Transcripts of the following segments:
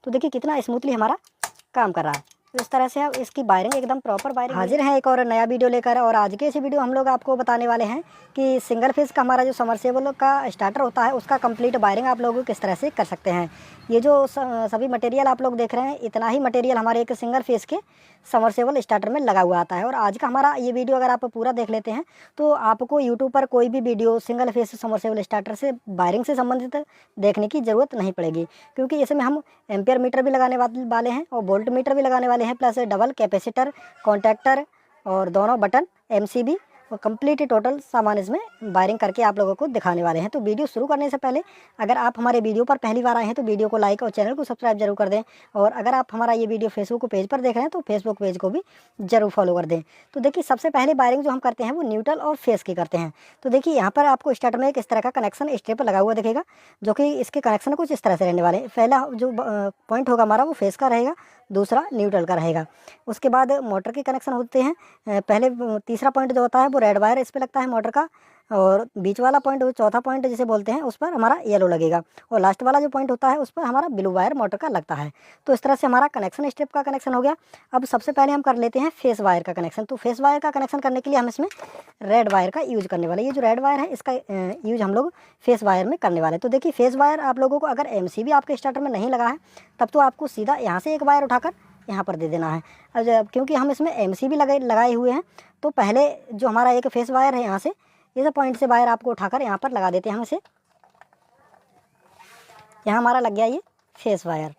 तो देखिए कितना स्मूथली हमारा काम कर रहा है। तो इस तरह से अब इसकी वायरिंग एकदम प्रॉपर वायरिंग हाजिर है एक और नया वीडियो लेकर। और आज के इस वीडियो हम लोग आपको बताने वाले हैं कि सिंगल फेज़ का हमारा जो समरसेबल का स्टार्टर होता है उसका कंप्लीट वायरिंग आप लोग किस तरह से कर सकते हैं। ये जो सभी मटेरियल आप लोग देख रहे हैं, इतना ही मटेरियल हमारे एक सिंगल फेज़ के समरसेबल स्टार्टर में लगा हुआ आता है। और आज का हमारा ये वीडियो अगर आप पूरा देख लेते हैं तो आपको यूट्यूब पर कोई भी video single phase submersible starter से वायरिंग से संबंधित देखने की ज़रूरत नहीं पड़ेगी, क्योंकि इसमें हम एम्पियर मीटर भी लगाने वाले हैं और वोल्ट मीटर भी लगाने वाले हैं, प्लस डबल कैपेसिटर, कॉन्टैक्टर और दोनों बटन, एमसीबी और कंप्लीट टोटल सामान इसमें वायरिंग करके आप लोगों को दिखाने वाले हैं। तो वीडियो शुरू करने से पहले अगर आप हमारे वीडियो पर पहली बार आए हैं तो वीडियो को लाइक और चैनल को सब्सक्राइब जरूर कर दें। और अगर आप हमारा ये वीडियो फेसबुक पेज पर देख रहे हैं तो फेसबुक पेज को भी जरूर फॉलो कर दें। तो देखिए सबसे पहले वायरिंग जो हम करते हैं वो न्यूट्रल और फेस की करते हैं। तो देखिए यहाँ पर आपको स्टार्टर में इस तरह का कनेक्शन स्ट्रिप लगा हुआ दिखेगा, जो कि इसके कनेक्शन कुछ इस तरह से रहने वाले हैं। पहला जो पॉइंट होगा हमारा वो फेस का रहेगा, दूसरा न्यूट्रल का रहेगा। उसके बाद मोटर के कनेक्शन होते हैं। पहले तीसरा पॉइंट जो होता है वो रेड वायर इस पर लगता है मोटर का, और बीच वाला पॉइंट चौथा पॉइंट जिसे बोलते हैं उस पर हमारा येलो लगेगा, और लास्ट वाला जो पॉइंट होता है उस पर हमारा ब्लू वायर मोटर का लगता है। तो इस तरह से हमारा कनेक्शन स्ट्रिप का कनेक्शन हो गया। अब सबसे पहले हम कर लेते हैं फेस वायर का कनेक्शन। तो फेस वायर का कनेक्शन करने के लिए हम इसमें रेड वायर का यूज करने वाले। ये जो रेड वायर है इसका यूज हम लोग फेस वायर में करने वाले। तो देखिए फेस वायर आप लोगों को अगर एमसीबी आपके स्टार्टर में नहीं लगा है तब तो आपको सीधा यहाँ से एक वायर उठाकर यहाँ पर दे देना है। अब क्योंकि हम इसमें एमसीबी लगाए हुए हैं तो पहले जो हमारा एक फेस वायर है यहाँ से इस पॉइंट से वायर आपको उठाकर यहाँ पर लगा देते हैं हम इसे। यहाँ हमारा लग गया ये फेस वायर।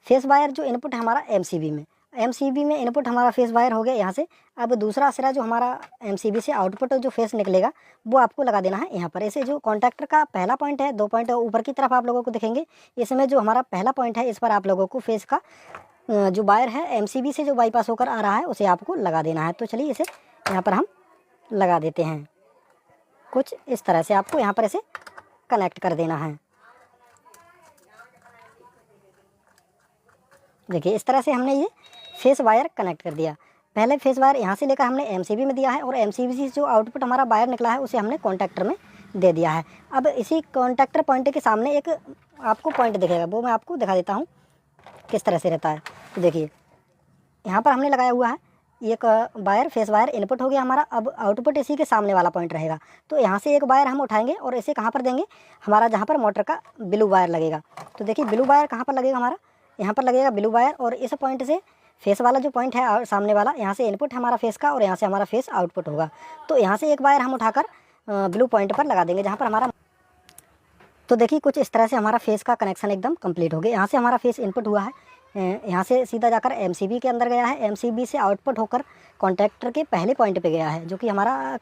फेस वायर जो इनपुट है हमारा एमसीबी में इनपुट हमारा फेस वायर हो गया यहाँ से। अब दूसरा सिरा जो हमारा एमसीबी से आउटपुट जो फेस निकलेगा वो आपको लगा देना है यहाँ पर। ऐसे जो कॉन्टैक्टर का पहला पॉइंट है, 2 पॉइंट ऊपर की तरफ आप लोगों को दिखेंगे। इसमें जो हमारा पहला पॉइंट है इस पर आप लोगों को फेस का जो वायर है एमसीबी से जो बाईपास होकर आ रहा है उसे आपको लगा देना है। तो चलिए इसे यहाँ पर हम लगा देते हैं। कुछ इस तरह से आपको यहाँ पर इसे कनेक्ट कर देना है। देखिए इस तरह से हमने ये फेस वायर कनेक्ट कर दिया। पहले फेस वायर यहाँ से लेकर हमने एमसीबी में दिया है, और एमसीबी से जो आउटपुट हमारा वायर निकला है उसे हमने कॉन्टैक्टर में दे दिया है। अब इसी कॉन्टैक्टर पॉइंट के सामने एक आपको पॉइंट दिखेगा, वो मैं आपको दिखा देता हूँ किस तरह से रहता है। तो देखिए यहाँ पर हमने लगाया हुआ है एक वायर, फेस वायर इनपुट हो गया हमारा। अब आउटपुट इसी के सामने वाला पॉइंट रहेगा। तो यहाँ से एक वायर हम उठाएंगे और इसे कहाँ पर देंगे, हमारा जहाँ पर मोटर का ब्लू वायर लगेगा। तो देखिए ब्लू वायर कहाँ पर लगेगा, हमारा यहाँ पर लगेगा ब्लू वायर। और इस पॉइंट से फेस वाला जो पॉइंट है सामने वाला, यहाँ से इनपुट है हमारा फेस का और यहाँ से हमारा फेस आउटपुट होगा। तो यहाँ से एक वायर हम उठाकर ब्लू पॉइंट पर लगा देंगे जहाँ पर हमारा। तो देखिए कुछ इस तरह से हमारा फेस का कनेक्शन एकदम कंप्लीट हो गया। यहाँ से हमारा फेस इनपुट हुआ है, यहाँ से सीधा जाकर एमसीबी के अंदर गया है, एमसीबी से आउटपुट होकर कॉन्टैक्टर के पहले पॉइंट पे गया है, जो कि हमारा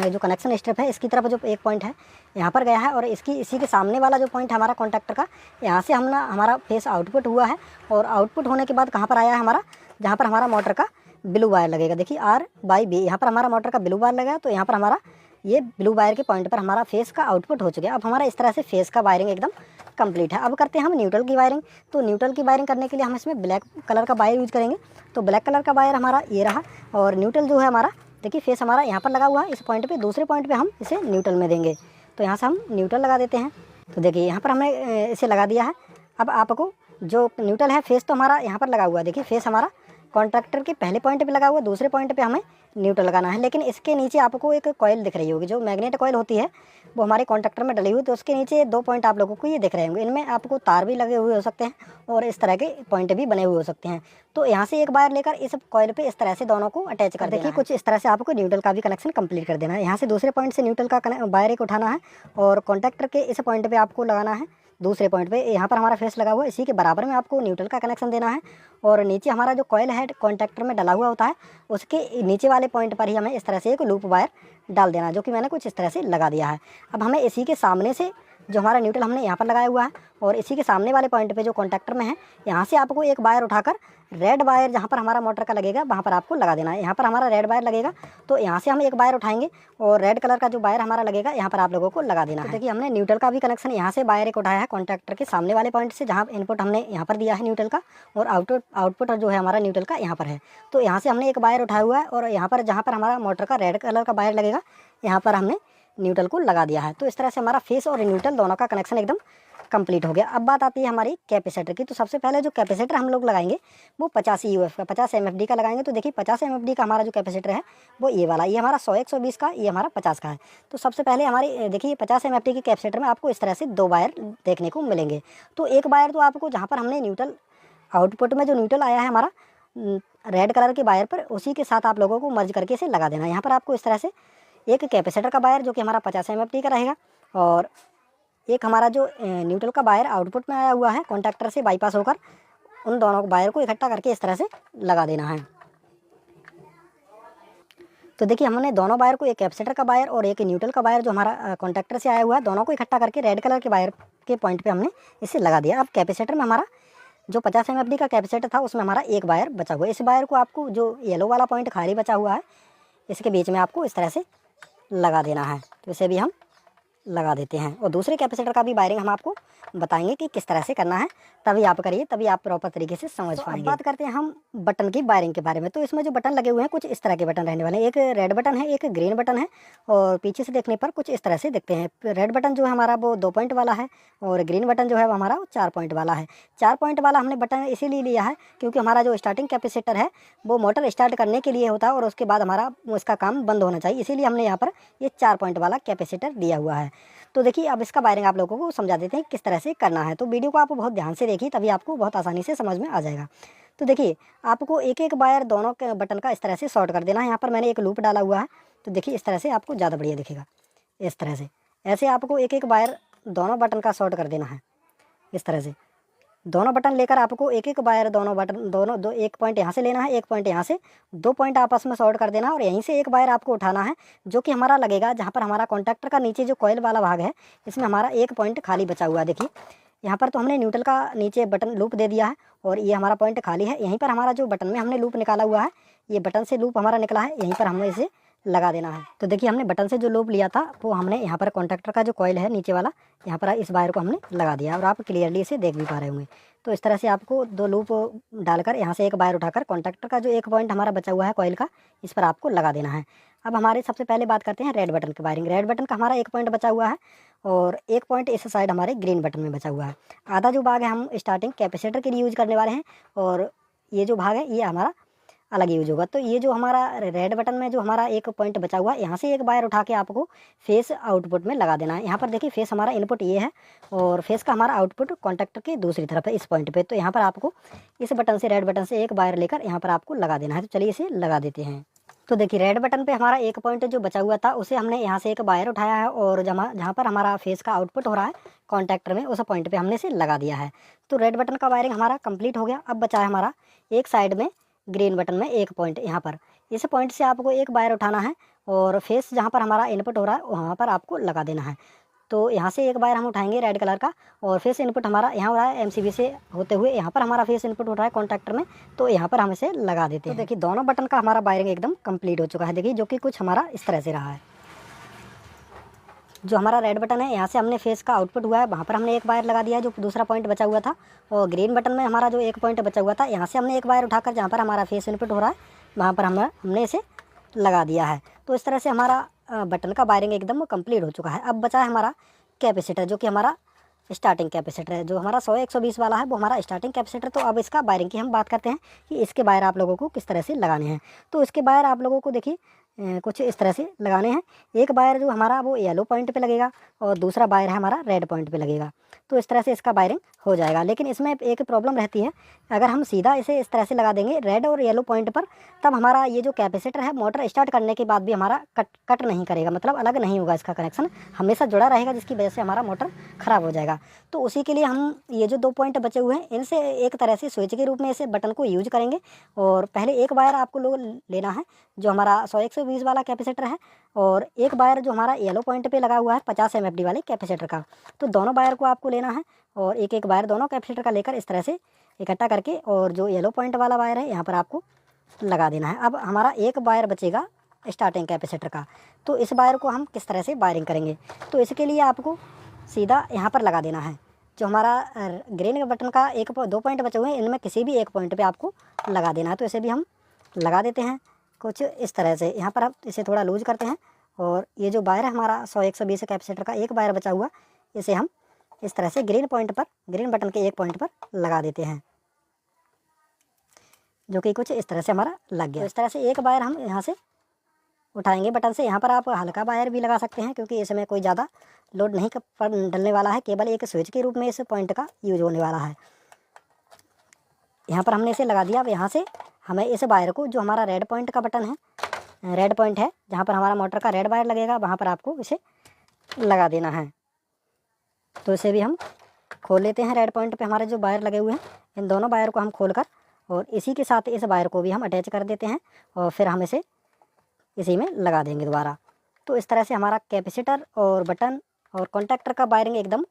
जो कनेक्शन स्ट्रिप है इसकी तरफ जो एक पॉइंट है यहाँ पर गया है। और इसी के सामने वाला जो पॉइंट है हमारा कॉन्टैक्टर का, यहाँ से हमारा फेस आउटपुट हुआ है। और आउटपुट होने के बाद कहाँ पर आया है हमारा, जहाँ पर हमारा मोटर का ब्लू वायर लगेगा। देखिए R/B यहाँ पर हमारा मोटर का ब्लू वायर लगा, तो यहाँ पर हमारा ये ब्लू वायर के पॉइंट पर हमारा फेस का आउटपुट हो चुका है। अब हमारा इस तरह से फेस का वायरिंग एकदम कंप्लीट है। अब करते हैं हम न्यूट्रल की वायरिंग। तो न्यूट्रल की वायरिंग करने के लिए हम इसमें ब्लैक कलर का वायर यूज करेंगे। तो ब्लैक कलर का वायर हमारा ये रहा, और न्यूट्रल जो है हमारा देखिए फेस हमारा यहाँ पर लगा हुआ है इस पॉइंट पे, दूसरे पॉइंट पे हम इसे न्यूट्रल में देंगे। तो यहाँ से हम न्यूट्रल लगा देते हैं। तो देखिए यहाँ पर हमने इसे लगा दिया है। अब आपको जो न्यूट्रल है फेस तो हमारा यहाँ पर लगा हुआ है, देखिए फेस हमारा कॉन्ट्रैक्टर के पहले पॉइंट पे लगा हुआ, दूसरे पॉइंट पे हमें न्यूट्रल लगाना है। लेकिन इसके नीचे आपको एक कॉइल दिख रही होगी, जो मैग्नेट कॉइल होती है वो हमारे कॉन्ट्रैक्टर में डली हुई। तो उसके नीचे 2 पॉइंट आप लोगों को ये दिख रहे होंगे, इनमें आपको तार भी लगे हुए हो सकते हैं और इस तरह के पॉइंट भी बने हुए हो सकते हैं। तो यहाँ से एक वायर लेकर इस कॉइल पे इस तरह से दोनों को अटैच कर देखिए कुछ इस तरह से आपको न्यूट्रल का भी कनेक्शन कंप्लीट कर देना है। यहाँ से दूसरे पॉइंट से न्यूट्रल का वायर एक उठाना है और कॉन्ट्रैक्टर के इस पॉइंट पर आपको लगाना है दूसरे पॉइंट पे। यहाँ पर हमारा फेस लगा हुआ है, इसी के बराबर में आपको न्यूट्रल का कनेक्शन देना है। और नीचे हमारा जो कॉइल है कॉन्टैक्टर में डला हुआ होता है, उसके नीचे वाले पॉइंट पर ही हमें इस तरह से एक लूप वायर डाल देना है, जो कि मैंने कुछ इस तरह से लगा दिया है। अब हमें इसी के सामने से जो हमारा न्यूट्रल हमने यहाँ पर लगाया हुआ है और इसी के सामने वाले पॉइंट पे जो कॉन्टैक्टर में है, यहाँ से आपको एक वायर उठाकर रेड वायर जहाँ पर हमारा मोटर का लगेगा वहाँ पर आपको लगा देना है। यहाँ पर हमारा रेड वायर लगेगा, तो यहाँ से हम एक वायर उठाएंगे और रेड कलर का जो वायर हमारा लगेगा यहाँ पर आप लोगों को लगा देना है। देखिए हमने न्यूट्रल का भी कनेक्शन यहाँ से वायर एक उठाया है कॉन्टैक्टर के सामने वाले पॉइंट से, जहाँ इनपुट हमने यहाँ पर दिया है न्यूट्रल का, और आउटपुट जो है हमारा न्यूट्रल का यहाँ पर है। तो यहाँ से हमने एक वायर उठाया हुआ है और यहाँ पर जहाँ पर हमारा मोटर का रेड कलर का वायर लगेगा यहाँ पर हमने न्यूट्रल को लगा दिया है। तो इस तरह से हमारा फेस और न्यूट्रल दोनों का कनेक्शन एकदम कंप्लीट हो गया। अब बात आती है हमारी कैपेसिटर की। तो सबसे पहले जो कैपेसिटर हम लोग लगाएंगे वो 50 यूएफ का 50 एमएफडी का लगाएंगे। तो देखिए 50 एमएफडी का हमारा जो कैपेसिटर है वो ये वाला, ये हमारा 100 120 का, ये हमारा 50 का है। तो सबसे पहले हमारी देखिए 50 एमएफडी के कैपेसिटर में आपको इस तरह से 2 वायर देखने को मिलेंगे। तो एक वायर तो आपको जहाँ पर हमने न्यूट्रल आउटपुट में जो न्यूट्रल आया है हमारा रेड कलर के वायर पर, उसी के साथ आप लोगों को मर्ज करके इसे लगा देना है। यहाँ पर आपको इस तरह से एक कैपेसिटर का वायर जो कि हमारा 50 एमएफडी का रहेगा, और एक हमारा जो न्यूट्रल का वायर आउटपुट में आया हुआ है कॉन्टैक्टर से बाईपास होकर, उन दोनों वायर को इकट्ठा करके इस तरह से लगा देना है। तो देखिए हमने दोनों वायर को, एक कैपेसिटर का वायर और एक न्यूट्रल का वायर जो हमारा कॉन्टैक्टर से आया हुआ है, दोनों को इकट्ठा करके रेड कलर के वायर के पॉइंट पे हमने इसे लगा दिया। अब कैपेसिटर में हमारा जो 50 एमएफडी का कैपेसिटर था उसमें हमारा एक वायर बचा हुआ है। इस वायर को आपको जो येलो वाला पॉइंट खाली बचा हुआ है इसके बीच में आपको इस तरह से लगा देना है। तो इसे भी हम लगा देते हैं, और दूसरे कैपेसिटर का भी वायरिंग हम आपको बताएंगे कि किस तरह से करना है, तभी आप करिए, तभी आप प्रॉपर तरीके से समझ पाएंगे। बात करते हैं हम बटन की वायरिंग के बारे में। तो इसमें जो बटन लगे हुए हैं कुछ इस तरह के बटन रहने वाले हैं। एक रेड बटन है, एक ग्रीन बटन है, और पीछे से देखने पर कुछ इस तरह से दिखते हैं। रेड बटन जो है हमारा वो 2 पॉइंट वाला है, और ग्रीन बटन जो है वो हमारा 4 पॉइंट वाला है। 4 पॉइंट वाला हमने बटन इसीलिए लिया है क्योंकि हमारा जो स्टार्टिंग कैपेसिटर है वो मोटर स्टार्ट करने के लिए होता है, और उसके बाद हमारा इसका काम बंद होना चाहिए, इसीलिए हमने यहाँ पर ये 4 पॉइंट वाला कैपेसिटर दिया हुआ है। तो देखिए अब इसका वायरिंग आप लोगों को समझा देते हैं किस तरह से करना है। तो वीडियो को आप बहुत ध्यान से देखिए, तभी आपको बहुत आसानी से समझ में आ जाएगा। तो देखिए आपको एक एक वायर दोनों के बटन का इस तरह से शॉर्ट कर देना है। यहाँ पर मैंने एक लूप डाला हुआ है, तो देखिए इस तरह से आपको ज़्यादा बढ़िया दिखेगा। इस तरह से ऐसे आपको एक एक वायर दोनों बटन का शॉर्ट कर देना है। इस तरह से दोनों बटन लेकर आपको एक एक वायर दोनों बटन दोनों दो एक पॉइंट यहाँ से लेना है, एक पॉइंट यहाँ से, 2 पॉइंट आपस में शॉर्ट कर देना है, और यहीं से एक वायर आपको उठाना है जो कि हमारा लगेगा जहाँ पर हमारा कॉन्टैक्टर का नीचे जो कॉइल वाला भाग है इसमें हमारा एक पॉइंट खाली बचा हुआ है। देखिए यहाँ पर तो हमने न्यूट्रल का नीचे बटन लूप दे दिया है, और ये हमारा पॉइंट खाली है। यहीं पर हमारा जो बटन में हमने लूप निकाला हुआ है, ये बटन से लूप हमारा निकला है, यहीं पर हमें इसे लगा देना है। तो देखिए हमने बटन से जो लूप लिया था वो हमने यहाँ पर कॉन्टैक्टर का जो कॉइल है नीचे वाला, यहाँ पर इस वायर को हमने लगा दिया, और आप क्लियरली इसे देख भी पा रहे होंगे। तो इस तरह से आपको 2 लूप डालकर यहाँ से एक वायर उठाकर कॉन्टैक्टर का जो एक पॉइंट हमारा बचा हुआ है कॉइल का, इस पर आपको लगा देना है। अब हमारे सबसे पहले बात करते हैं रेड बटन की वायरिंग। रेड बटन का हमारा एक पॉइंट बचा हुआ है, और एक पॉइंट इस साइड हमारे ग्रीन बटन में बचा हुआ है। आधा जो भाग है हम स्टार्टिंग कैपेसिटर के लिए यूज़ करने वाले हैं, और ये जो भाग है ये हमारा अलग यूज होगा। तो ये जो हमारा रेड बटन में जो हमारा एक पॉइंट बचा हुआ है, यहाँ से एक वायर उठा के आपको फेस आउटपुट में लगा देना है। यहाँ पर देखिए फेस हमारा इनपुट ये है, और फेस का हमारा आउटपुट कॉन्टैक्टर के दूसरी तरफ है इस पॉइंट पे। तो यहाँ पर आपको इस बटन से, रेड बटन से एक वायर लेकर यहाँ पर आपको लगा देना है। तो चलिए इसे लगा देते हैं। तो देखिए रेड बटन पे हमारा एक पॉइंट जो बचा हुआ था उसे हमने यहाँ से एक वायर उठाया है, और जहाँ पर हमारा फेस का आउटपुट हो रहा है कॉन्टैक्टर में, उस पॉइंट पे हमने इसे लगा दिया है। तो रेड बटन का वायरिंग हमारा कंप्लीट हो गया। अब बचा है हमारा एक साइड में ग्रीन बटन में एक पॉइंट, यहाँ पर इस पॉइंट से आपको एक वायर उठाना है, और फेस जहाँ पर हमारा इनपुट हो रहा है वहाँ पर आपको लगा देना है। तो यहाँ से एक वायर हम उठाएंगे रेड कलर का, और फेस इनपुट हमारा यहाँ हो रहा है एमसीबी से होते हुए, यहाँ पर हमारा फेस इनपुट हो रहा है कॉन्टैक्टर में, तो यहाँ पर हम इसे लगा देते हैं। तो देखिए दोनों बटन का हमारा वायरिंग एकदम कंप्लीट हो चुका है। देखिए जो कि कुछ हमारा इस तरह से रहा है। जो हमारा रेड बटन है यहाँ से हमने फेस का आउटपुट हुआ है, वहाँ पर हमने एक वायर लगा दिया है जो दूसरा पॉइंट बचा हुआ था, और ग्रीन बटन में हमारा जो एक पॉइंट बचा हुआ था यहाँ से हमने एक वायर उठाकर जहाँ पर हमारा फेस इनपुट हो रहा है वहाँ पर हमने इसे लगा दिया है। तो इस तरह से हमारा बटन का वायरिंग एकदम कंप्लीट हो चुका है। अब बचा है हमारा कैपेसिटर, जो कि हमारा स्टार्टिंग कैपेसिटर है, जो हमारा 100 120 वाला है वो हमारा स्टार्टिंग कैपेसिटर। तो अब इसका वायरिंग की हम बात करते हैं कि इसके वायर आप लोगों को किस तरह से लगाने हैं। तो इसके वायर आप लोगों को देखिए कुछ इस तरह से लगाने हैं। एक वायर जो हमारा वो येलो पॉइंट पे लगेगा, और दूसरा वायर है हमारा रेड पॉइंट पे लगेगा। तो इस तरह से इसका वायरिंग हो जाएगा। लेकिन इसमें एक प्रॉब्लम रहती है, अगर हम सीधा इसे इस तरह से लगा देंगे रेड और येलो पॉइंट पर, तब हमारा ये जो कैपेसिटर है मोटर स्टार्ट करने के बाद भी हमारा कट नहीं करेगा, मतलब अलग नहीं होगा, इसका कनेक्शन हमेशा जुड़ा रहेगा, जिसकी वजह से हमारा मोटर ख़राब हो जाएगा। तो उसी के लिए हम ये जो 2 पॉइंट बचे हुए हैं इनसे एक तरह से स्विच के रूप में इसे बटन को यूज करेंगे। और पहले एक वायर आपको लोग लेना है जो हमारा 100 120 वाला कैपेसिटर है, और एक वायर जो हमारा येलो पॉइंट पे लगा हुआ है 50 एमएफडी वाले कैपेसिटर का। तो दोनों वायर को आपको लेना है, और एक एक वायर दोनों कैपेसिटर का लेकर इस तरह से इकट्ठा करके, और जो येलो पॉइंट वाला वायर है यहाँ पर आपको लगा देना है। अब हमारा एक वायर बचेगा स्टार्टिंग कैपेसिटर का। तो इस वायर को हम किस तरह से वायरिंग करेंगे, तो इसके लिए आपको सीधा यहाँ पर लगा देना है। जो हमारा ग्रीन बटन का 2 पॉइंट बचे हुए हैं, इनमें किसी भी एक पॉइंट पे आपको लगा देना है। तो इसे भी हम लगा देते हैं कुछ इस तरह से। यहाँ पर हम इसे थोड़ा लूज करते हैं, और ये जो वायर है हमारा 100 120 कैपेसिटर का एक वायर बचा हुआ, इसे हम इस तरह से ग्रीन बटन के एक पॉइंट पर लगा देते हैं, जो कि कुछ इस तरह से हमारा लग गया। तो इस तरह से एक वायर हम यहाँ से उठाएंगे बटन से। यहाँ पर आप हल्का वायर भी लगा सकते हैं, क्योंकि इसमें कोई ज़्यादा लोड नहीं डलने वाला है, केवल एक स्विच के रूप में इस पॉइंट का यूज होने वाला है। यहाँ पर हमने इसे लगा दिया। अब यहाँ से हमें इस वायर को, जो हमारा रेड पॉइंट का बटन है, रेड पॉइंट है जहाँ पर हमारा मोटर का रेड वायर लगेगा, वहाँ पर आपको इसे लगा देना है। तो इसे भी हम खोल लेते हैं। रेड पॉइंट पे हमारे जो वायर लगे हुए हैं, इन दोनों वायर को हम खोलकर और इसी के साथ इस वायर को भी हम अटैच कर देते हैं और फिर हम इसे इसी में लगा देंगे दोबारा। तो इस तरह से हमारा कैपेसिटर और बटन और कॉन्टैक्टर का वायरिंग एकदम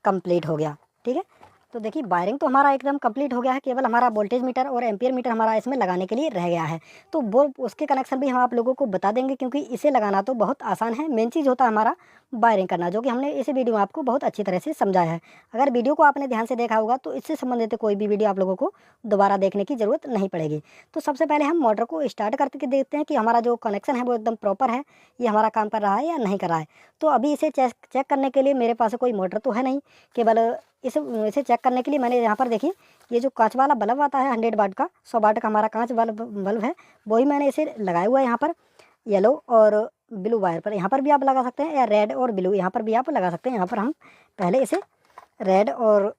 कंप्लीट हो गया। ठीक है, तो देखिए वायरिंग तो हमारा एकदम कंप्लीट हो गया है, केवल हमारा वोल्टेज मीटर और एम्पियर मीटर हमारा इसमें लगाने के लिए रह गया है। तो वो उसके कनेक्शन भी हम आप लोगों को बता देंगे, क्योंकि इसे लगाना तो बहुत आसान है। मेन चीज़ होता है हमारा वायरिंग करना, जो कि हमने इस वीडियो में आपको बहुत अच्छी तरह से समझाया है। अगर वीडियो को आपने ध्यान से देखा होगा तो इससे संबंधित कोई भी वीडियो आप लोगों को दोबारा देखने की ज़रूरत नहीं पड़ेगी। तो सबसे पहले हम मोटर को स्टार्ट करके देखते हैं कि हमारा जो कनेक्शन है वो एकदम प्रॉपर है, ये हमारा काम कर रहा है या नहीं कर रहा है। तो अभी इसे चेक करने के लिए मेरे पास कोई मोटर तो है नहीं, केवल इसे चेक करने के लिए मैंने यहाँ पर देखिए ये जो कांच वाला बल्ब आता है 100 वाट का, 100 वाट का हमारा कांच बल्ब है, वही मैंने इसे लगाया हुआ है यहाँ पर येलो और ब्लू वायर पर। यहाँ पर भी आप लगा सकते हैं, या रेड और ब्लू यहाँ पर भी आप लगा सकते हैं। यहाँ पर हम पहले इसे रेड और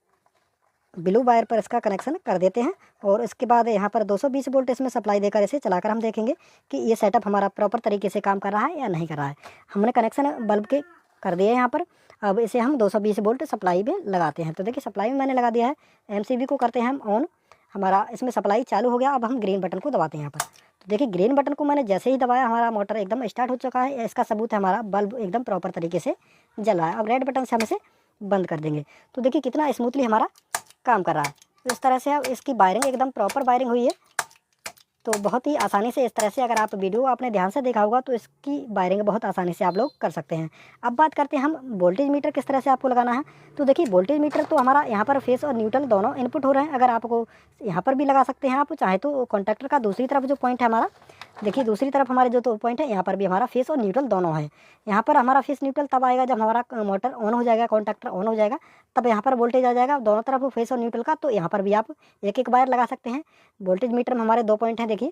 ब्लू वायर पर इसका कनेक्शन कर देते हैं और इसके बाद यहाँ पर 220 वोल्ट इसमें सप्लाई देकर इसे चलाकर हम देखेंगे कि ये सेटअप हमारा प्रॉपर तरीके से काम कर रहा है या नहीं कर रहा है। हमने कनेक्शन बल्ब के कर दिए यहाँ पर। अब इसे हम 220 वोल्ट सप्लाई में लगाते हैं। तो देखिए सप्लाई में मैंने लगा दिया है। एमसीबी को करते हैं हम ऑन, हमारा इसमें सप्लाई चालू हो गया। अब हम ग्रीन बटन को दबाते हैं यहाँ पर। तो देखिए ग्रीन बटन को मैंने जैसे ही दबाया हमारा मोटर एकदम स्टार्ट हो चुका है। इसका सबूत है हमारा बल्ब एकदम प्रॉपर तरीके से जल रहा है। अब रेड बटन से हम इसे बंद कर देंगे। तो देखिए कितना स्मूथली हमारा काम कर रहा है। तो इस तरह से अब इसकी वायरिंग एकदम प्रॉपर वायरिंग हुई है। तो बहुत ही आसानी से इस तरह से, अगर आप वीडियो आपने ध्यान से देखा होगा तो इसकी वायरिंग बहुत आसानी से आप लोग कर सकते हैं। अब बात करते हैं हम वोल्टेज मीटर किस तरह से आपको लगाना है। तो देखिए वोल्टेज मीटर तो हमारा यहाँ पर फेस और न्यूट्रल दोनों इनपुट हो रहे हैं। अगर आपको यहाँ पर भी लगा सकते हैं, आप चाहे तो कॉन्टैक्टर का दूसरी तरफ जो पॉइंट है हमारा, देखिए दूसरी तरफ हमारे जो तो पॉइंट है यहाँ पर भी हमारा फेस और न्यूट्रल दोनों है। यहाँ पर हमारा फेस न्यूट्रल तब आएगा जब हमारा मोटर ऑन हो जाएगा, कॉन्टैक्टर ऑन हो जाएगा, तब यहाँ पर वोल्टेज आ जाएगा दोनों तरफ फेस और न्यूट्रल का। तो यहाँ पर भी आप एक एक वायर लगा सकते हैं। वोल्टेज मीटर में हमारे 2 पॉइंट हैं, देखिए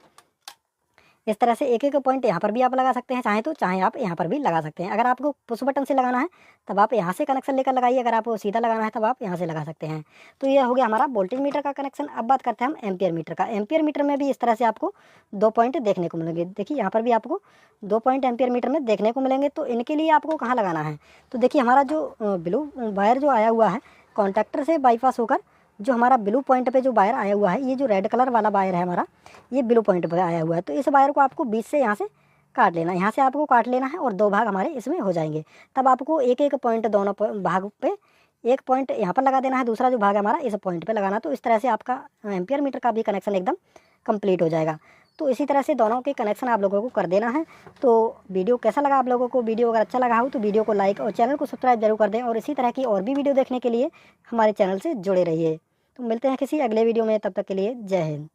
इस तरह से एक एक पॉइंट यहाँ पर भी आप लगा सकते हैं, चाहे आप यहाँ पर भी लगा सकते हैं। अगर आपको पुश बटन से लगाना है तब आप यहाँ से कनेक्शन लेकर लगाइए, अगर आपको सीधा लगाना है तब आप यहाँ से लगा सकते हैं। तो ये हो गया हमारा वोल्टेज मीटर का कनेक्शन। अब बात करते हैं हम एम्पियर मीटर का। एम्पियर मीटर में भी इस तरह से आपको 2 पॉइंट देखने को मिलेंगे। देखिए यहाँ पर भी आपको 2 पॉइंट एम्पियर मीटर में देखने को मिलेंगे। तो इनके लिए आपको कहाँ लगाना है, तो देखिए हमारा जो ब्लू वायर जो आया हुआ है कॉन्टैक्टर से बाईपास होकर, जो हमारा ब्लू पॉइंट पे जो वायर आया हुआ है, ये जो रेड कलर वाला वायर है हमारा, ये ब्लू पॉइंट पे आया हुआ है। तो इस वायर को आपको बीच से यहाँ से काट लेना है, यहाँ से आपको काट लेना है और 2 भाग हमारे इसमें हो जाएंगे। तब आपको एक एक पॉइंट दोनों भाग पे, एक पॉइंट यहाँ पर लगा देना है, दूसरा जो भाग है हमारा इस पॉइंट पे लगाना। तो इस तरह से आपका एम्पियर मीटर का भी कनेक्शन एकदम कंप्लीट हो जाएगा। तो इसी तरह से दोनों के कनेक्शन आप लोगों को कर देना है। तो वीडियो कैसा लगा आप लोगों को? वीडियो अगर अच्छा लगा हो तो वीडियो को लाइक और चैनल को सब्सक्राइब जरूर कर दें, और इसी तरह की और भी वीडियो देखने के लिए हमारे चैनल से जुड़े रहिए। तो मिलते हैं किसी अगले वीडियो में, तब तक के लिए जय हिंद।